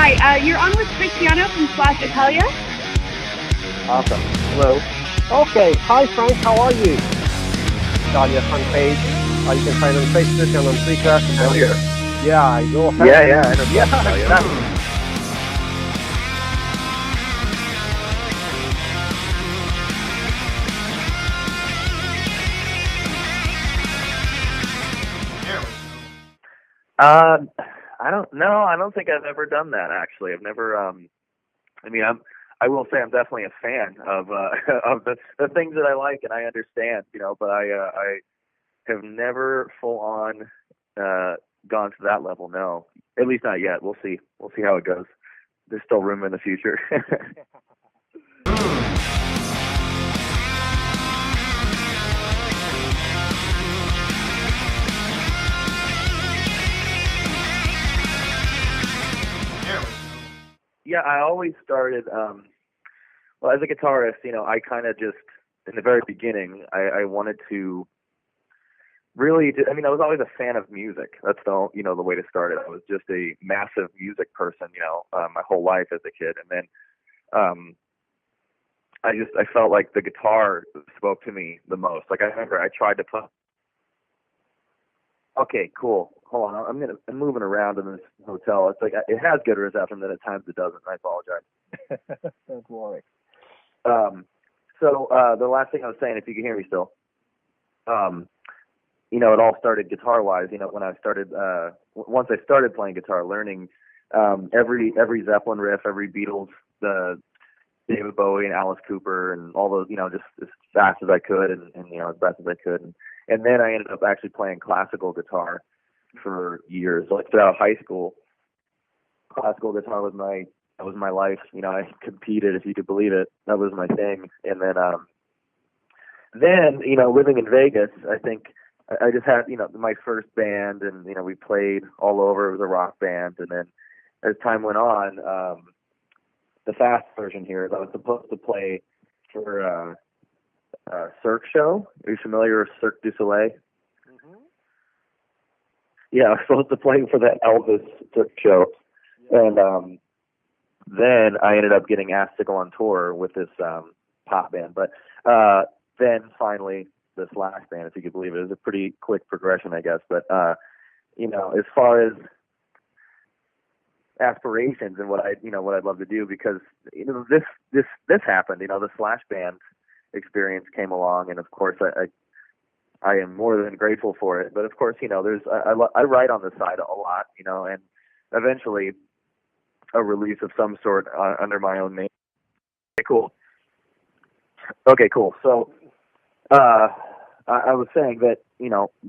Hi, you're on with Cristiano from Slash Italia. Awesome. Hello. Okay. Hi, Frank. How are you? Italia fan page. You can find on Facebook and on Twitter. I'm here. Yeah, go ahead. Yeah, I know. Yeah. I don't know. I don't think I've ever done that. Actually, I've never. I mean, I will say I'm definitely a fan of of the things that I like and I understand. But I have never full on gone to that level. No, at least not yet. We'll see. We'll see how it goes. There's still room in the future. Yeah, I always started, well, as a guitarist, I kind of just, in the very beginning, I wanted to really, I mean, I was always a fan of music. That's the way to start it. I was just a massive music person, my whole life as a kid. And then I felt like the guitar spoke to me the most. Like, I remember I tried to play. Okay, cool. Hold on. I'm moving around in this hotel. It's like it has good reception, then at times it doesn't. I apologize. Don't worry. So the last thing I was saying, if you can hear me still, it all started guitar-wise. When I started, once I started playing guitar, learning every Zeppelin riff, every Beatles, the David Bowie and Alice Cooper, and all those, just as fast as I could, and as best as I could. And then I ended up actually playing classical guitar for years. Like throughout high school, classical guitar was my life. I competed, if you could believe it. That was my thing. And then living in Vegas, I think I just had my first band, and we played all over. It was a rock band, and then as time went on, the fast version here is I was supposed to play for Cirque show. Are you familiar with Cirque du Soleil? Mm-hmm. Yeah, I was supposed to play for that Elvis Cirque show, and then I ended up getting asked to go on tour with this pop band. But then finally, the Slash band, if you could believe it, was a pretty quick progression, I guess. But as far as aspirations and what I'd love to do, because this happened. The Slash band experience came along, and of course I am more than grateful for it. But of course, there's I write on the side a lot, and eventually a release of some sort under my own name. Okay, cool. So I was saying that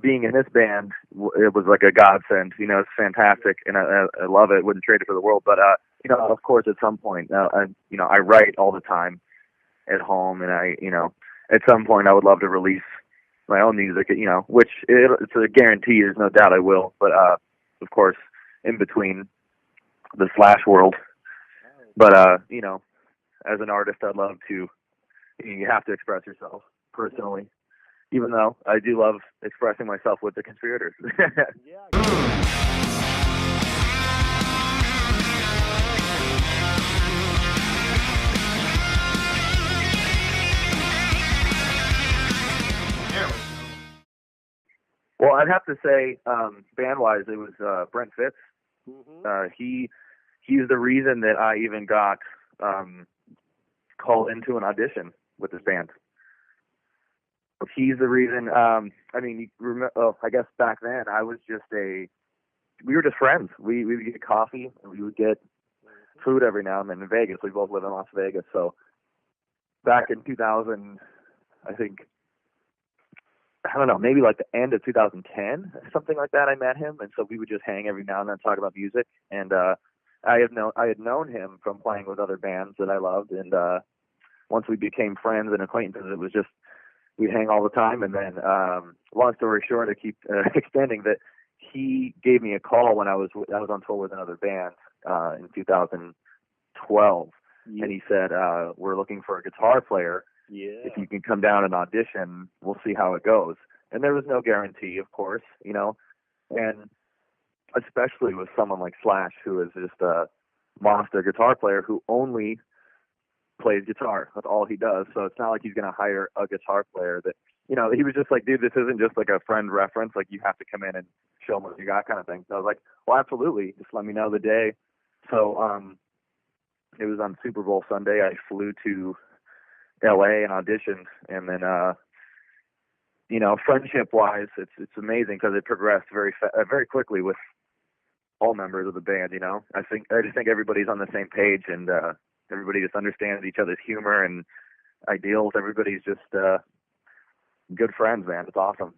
being in this band, it was like a godsend. It's fantastic, and I love it. Wouldn't trade it for the world. But of course, at some point, I write all the time at home, and at some point I would love to release my own music, which it's a guarantee. There's no doubt I will. But of course, in between the Slash world. But as an artist, I'd love to. You have to express yourself personally, even though I do love expressing myself with the Conspirators. Well, I'd have to say, band-wise, it was Brent Fitz. Mm-hmm. He's the reason that I even got called into an audition with this band. He's the reason. I guess back then I was we were just friends. We would get coffee, and we would get food every now and then in Vegas. We both live in Las Vegas. So back in 2000, I think, I don't know, maybe like the end of 2010, something like that, I met him. And so we would just hang every now and then, talk about music. And I had known him from playing with other bands that I loved. And once we became friends and acquaintances, it was just, we'd hang all the time. And then, long story short, I keep extending that he gave me a call when I was on tour with another band in 2012. Yeah. And he said, we're looking for a guitar player. Yeah. If you can come down and audition, we'll see how it goes. And there was no guarantee, of course, and especially with someone like Slash, who is just monster guitar player who only plays guitar. That's all he does. So it's not like he's going to hire a guitar player that, you know, he was just like, dude, this isn't just like a friend reference. Like, you have to come in and show him what you got kind of thing. So I was like, well, absolutely. Just let me know the day. So it was on Super Bowl Sunday. I flew to LA and auditioned. And then, you know, friendship-wise, it's amazing because it progressed very quickly with all members of the band, you know. I just think everybody's on the same page, and everybody just understands each other's humor and ideals. Everybody's just good friends, man. It's awesome.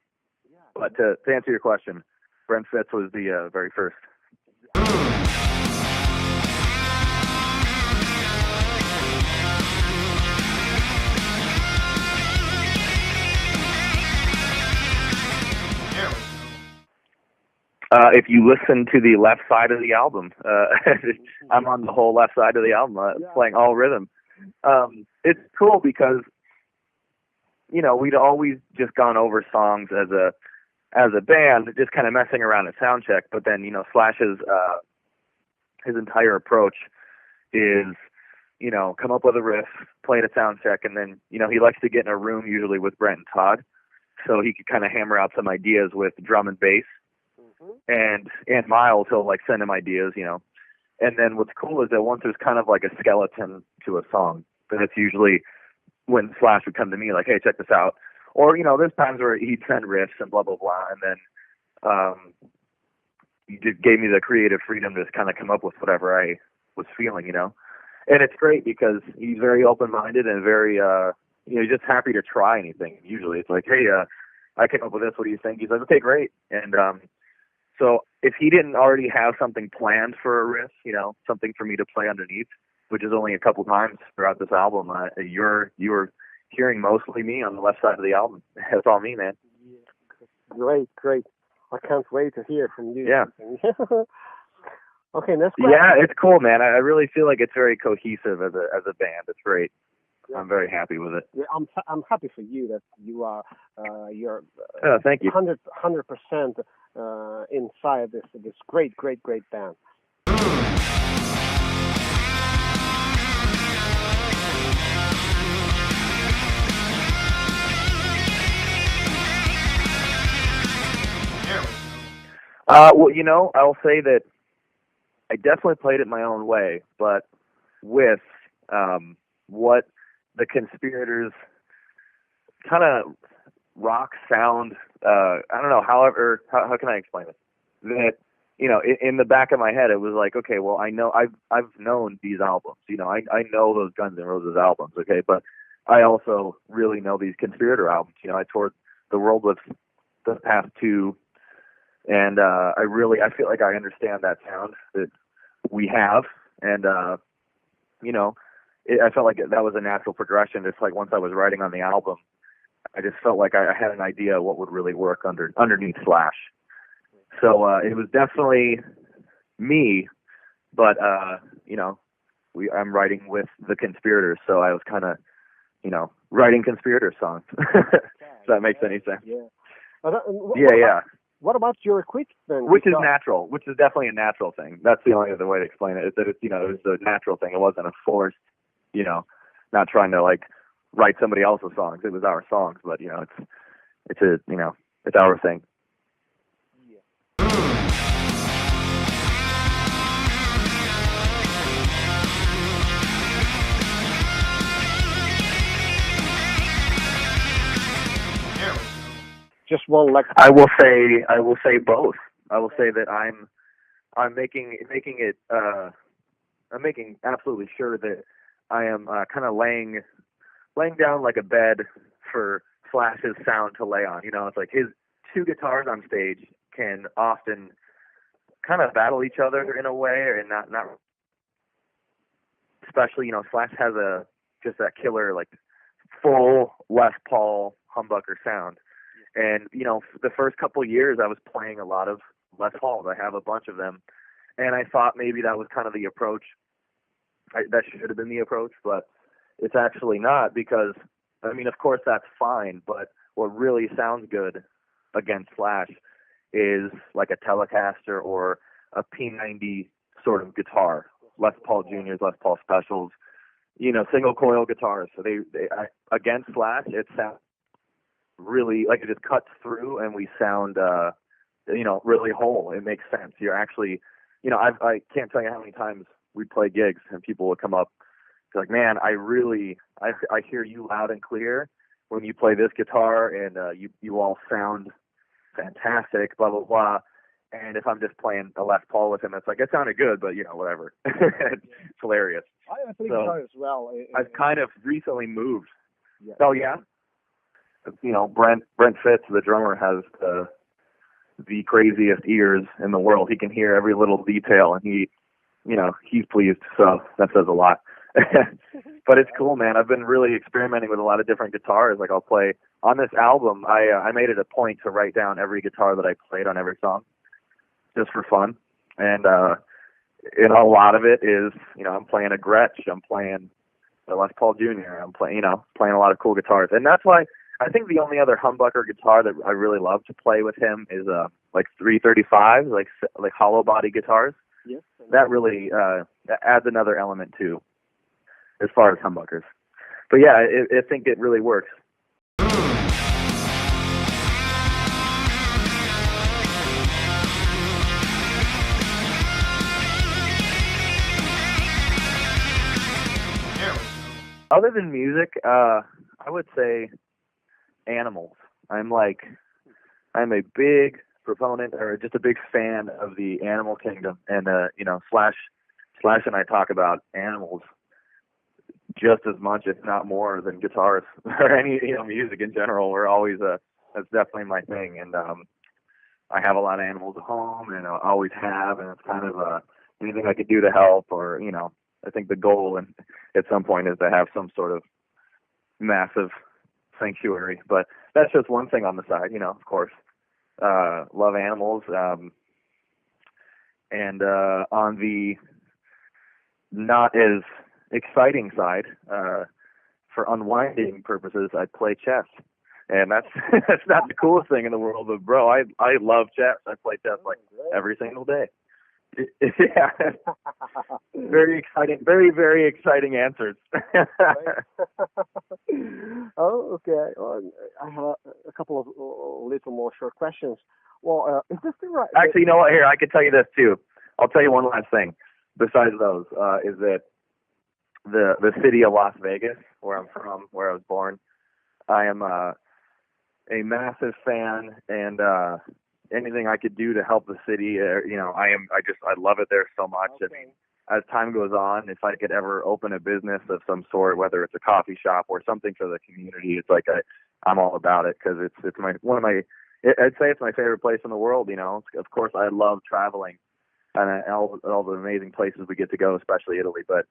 But to answer your question, Brent Fitz was the very first. If you listen to the left side of the album, I'm on the whole left side of the album, playing all rhythm. It's cool because, you know, we'd always just gone over songs as a band, just kind of messing around at sound check. But then, you know, Slash's his entire approach is, you know, come up with a riff, play it at sound check, and then, you know, he likes to get in a room usually with Brent and Todd, so he could kind of hammer out some ideas with drum and bass. And Myles, he'll like send him ideas, you know. And then what's cool is that once there's kind of like a skeleton to a song, then it's usually when Slash would come to me like, hey, check this out. Or, you know, there's times where he'd send riffs and blah, blah, blah. And then he just gave me the creative freedom to just kind of come up with whatever I was feeling, you know. And it's great because he's very open-minded and very, you know, he's just happy to try anything. Usually it's like, hey, I came up with this. What do you think? He's like, okay, great. And so if he didn't already have something planned for a riff, you know, something for me to play underneath, which is only a couple times throughout this album, you're hearing mostly me on the left side of the album. That's all me, man. Great. I can't wait to hear from you. Yeah. Okay, that's great. Yeah, it's cool, man. I really feel like it's very cohesive as a band. It's great. Yeah. I'm very happy with it. Yeah, I'm happy for you that you are you're thank you. 100% inside this great band. Well, you know, I'll say that I definitely played it my own way, but with what the Conspirators kind of rock sound, I don't know, however, how can I explain it? That, you know, in the back of my head, it was like, okay, well, I know, I've known these albums, you know, I know those Guns N' Roses albums, okay, but I also really know these Conspirator albums, you know, I toured the world with the past two, and I feel like I understand that sound that we have, and, you know, I felt like that was a natural progression. It's like once I was writing on the album, I just felt like I had an idea of what would really work underneath Slash. So it was definitely me, but, you know, I'm writing with the Conspirators, so I was kind of, you know, writing Conspirator songs. If that makes any sense. Yeah. Yeah. What about your equipment? Which is natural, which is definitely a natural thing. That's the only other way to explain it, is that it's, you know, it was a natural thing. It wasn't a forced, you know, not trying to like write somebody else's songs. It was our songs, but you know, it's a, you know, it's our thing. Just one like I will say both. I will say that I'm making it I'm making absolutely sure that I am kind of laying down like a bed for Slash's sound to lay on. You know, it's like his two guitars on stage can often kind of battle each other in a way, and not especially, you know, Slash has just that killer like full Les Paul humbucker sound. And, you know, the first couple of years I was playing a lot of Les Pauls. I have a bunch of them. And I thought maybe that was kind of the approach. That should have been the approach, but it's actually not, because, I mean, of course that's fine, but what really sounds good against Slash is like a Telecaster or a P90 sort of guitar, Les Paul Juniors, Les Paul Specials, single coil guitars. So against Slash, it sounds really like it just cuts through, and we sound, really whole. It makes sense. You're actually, I can't tell you how many times we play gigs and people will come up, like, man, I hear you loud and clear when you play this guitar, and you all sound fantastic, blah, blah, blah. And if I'm just playing a Les Paul with him, it's like, it sounded good, but, whatever. It's hilarious. I play guitar as well. I've kind of recently moved. Yeah. Oh, yeah? Brent Fitz, the drummer, has the craziest ears in the world. He can hear every little detail, and he's pleased, so that says a lot. But it's cool, man. I've been really experimenting with a lot of different guitars. Like, I'll play on this album. I made it a point to write down every guitar that I played on every song, just for fun. And a lot of it is, I'm playing a Gretsch, I'm playing a Les Paul Jr., I'm playing a lot of cool guitars. And that's why I think the only other humbucker guitar that I really love to play with him is like 335, like hollow body guitars. Yes. That really that adds another element too, as far as humbuckers. But yeah, I think it really works. Other than music, I would say animals. I'm a big proponent, or just a big fan of the animal kingdom, and Slash and I talk about animals just as much, if not more, than guitars or any music in general. We're always that's definitely my thing, and I have a lot of animals at home, and I always have, and it's kind of anything I could do to help, or I think the goal at some point is to have some sort of massive sanctuary. But that's just one thing on the side, of course. Love animals. And on the not as exciting side, for unwinding purposes, I play chess. And that's that's not the coolest thing in the world, but bro, I love chess. I play chess like every single day. Yeah. Very exciting, very, very exciting answers. Oh, okay. Well, I have a couple of little more short questions. Well, is this the right? Actually, you know what? Here, I can tell you this too. I'll tell you one last thing. Besides those, is that the city of Las Vegas, where I'm from, where I was born, I am a massive fan, and anything I could do to help the city, I love it there so much. Okay. I mean, as time goes on, if I could ever open a business of some sort, whether it's a coffee shop or something for the community, it's like I'm all about it, because it's I'd say it's my favorite place in the world. Of course, I love traveling and all the amazing places we get to go, especially Italy. But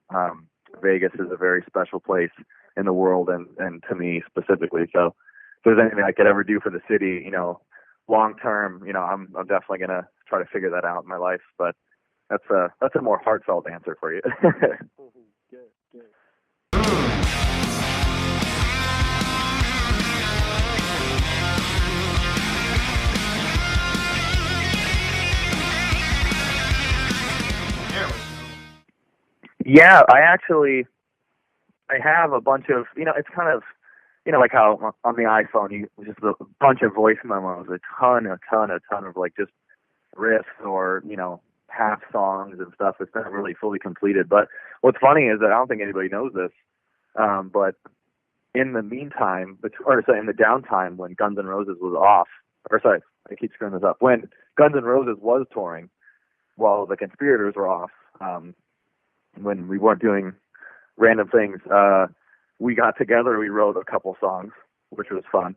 Vegas is a very special place in the world, and to me specifically. So if there's anything I could ever do for the city, long term, I'm definitely gonna try to figure that out in my life. But that's a more heartfelt answer for you. Good. Yeah, I have a bunch of, it's kind of, like how on the iPhone, you just a bunch of voice memos, a ton of like just riffs or, half songs and stuff that's not really fully completed. But what's funny is that I don't think anybody knows this, but in the meantime, in the downtime when Guns N' Roses was off, I keep screwing this up, when Guns N' Roses was touring while the Conspirators were off, when we weren't doing random things, we got together, we wrote a couple songs, which was fun,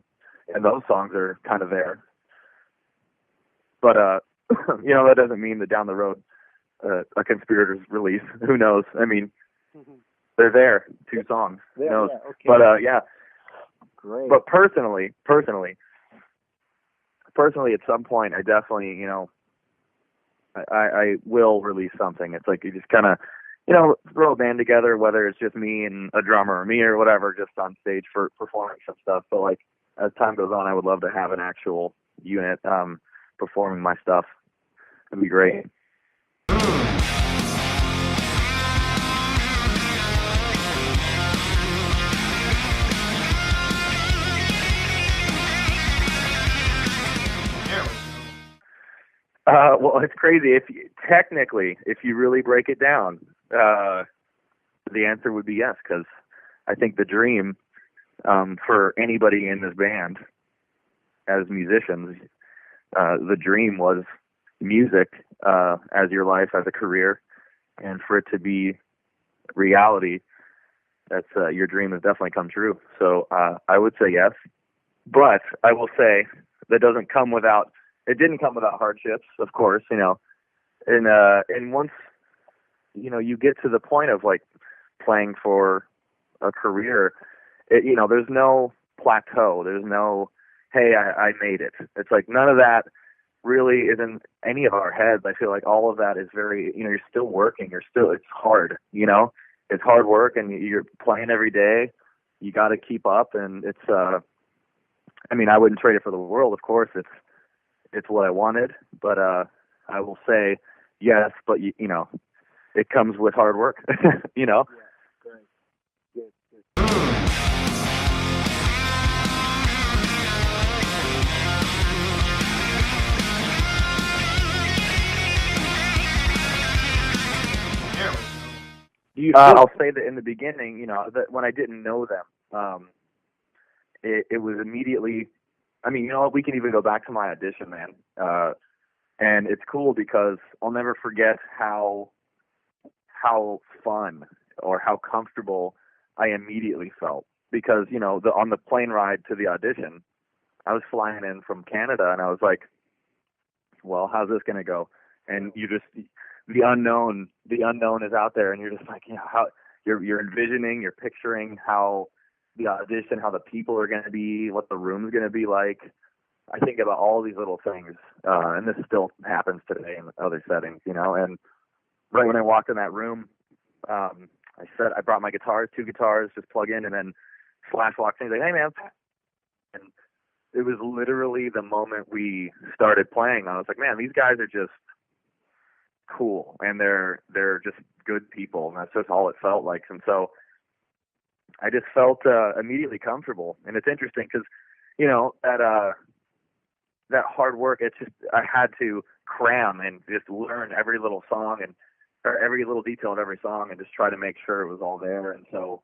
and those songs are kind of there. But that doesn't mean that down the road a Conspirators release, who knows? I mean, they're there, 2 songs, who knows? Yeah, okay. But yeah, Great. But personally, at some point, I definitely, I will release something. It's like you just kind of, throw a band together, whether it's just me and a drummer or me or whatever, just on stage for performing some stuff. But like as time goes on, I would love to have an actual unit performing my stuff. It'd be great. Well, it's crazy. Technically, if you really break it down, the answer would be yes, because I think the dream for anybody in this band as musicians, the dream was music as your life, as a career, and for it to be reality, that's your dream has definitely come true. So I would say yes, but I will say that it didn't come without hardships, of course, and once you get to the point of like playing for a career, there's no plateau. There's no, hey, I made it. It's like none of that really is in any of our heads. I feel like all of that is very, you're still working. It's hard, it's hard work, and you're playing every day. You got to keep up, and it's, I wouldn't trade it for the world. Of course, it's what I wanted, but I will say yes, but it comes with hard work, Yeah, great. Good. I'll say that in the beginning, that when I didn't know them, it was immediately, we can even go back to my audition, man. And it's cool because I'll never forget how fun or how comfortable I immediately felt. Because, on the plane ride to the audition, I was flying in from Canada, and I was like, well, how's this going to go? And the unknown is out there, and you're just like, how you're envisioning, you're picturing how the audition, how the people are going to be, what the room's going to be like. I think about all these little things, and this still happens today in other settings, and right when I walked in that room, I brought my guitars, 2 guitars, just plug in, and then Slash walks in, he's like, hey man, and it was literally the moment we started playing, I was like, man, these guys are just cool, and they're just good people, and that's just all it felt like. And so I just felt immediately comfortable. And it's interesting because that hard work, it's just I had to cram and just learn every little song or every little detail of every song and just try to make sure it was all there. And so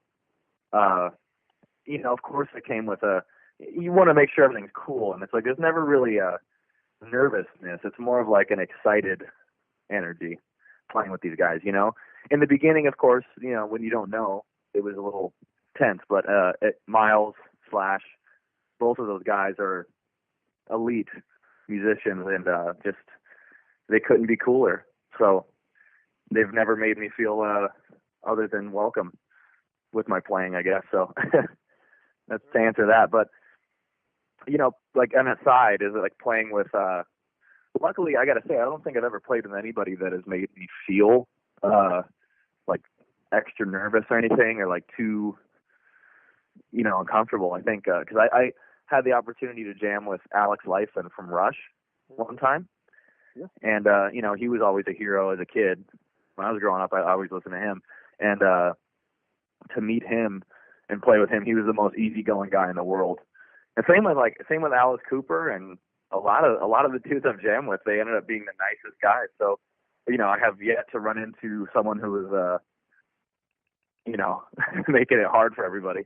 of course it came with you want to make sure everything's cool, and it's like there's never really a nervousness. It's more of like an excited energy playing with these guys. In the beginning, of course, when you don't know, it was a little tense, but Myles, Slash, both of those guys are elite musicians, and just they couldn't be cooler. So they've never made me feel other than welcome with my playing, I guess. So that's to answer that. But like on that side is like playing with luckily, I got to say, I don't think I've ever played with anybody that has made me feel like extra nervous or anything, or like too, uncomfortable. I think because I had the opportunity to jam with Alex Lifeson from Rush one time, and he was always a hero as a kid. When I was growing up, I always listened to him, and to meet him and play with him, he was the most easygoing guy in the world. And same with Alice Cooper, and a lot of the dudes I've jammed with, they ended up being the nicest guys. So, I have yet to run into someone who is, making it hard for everybody.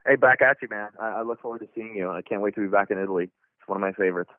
Hey, back at you, man. I look forward to seeing you. I can't wait to be back in Italy. It's one of my favorites.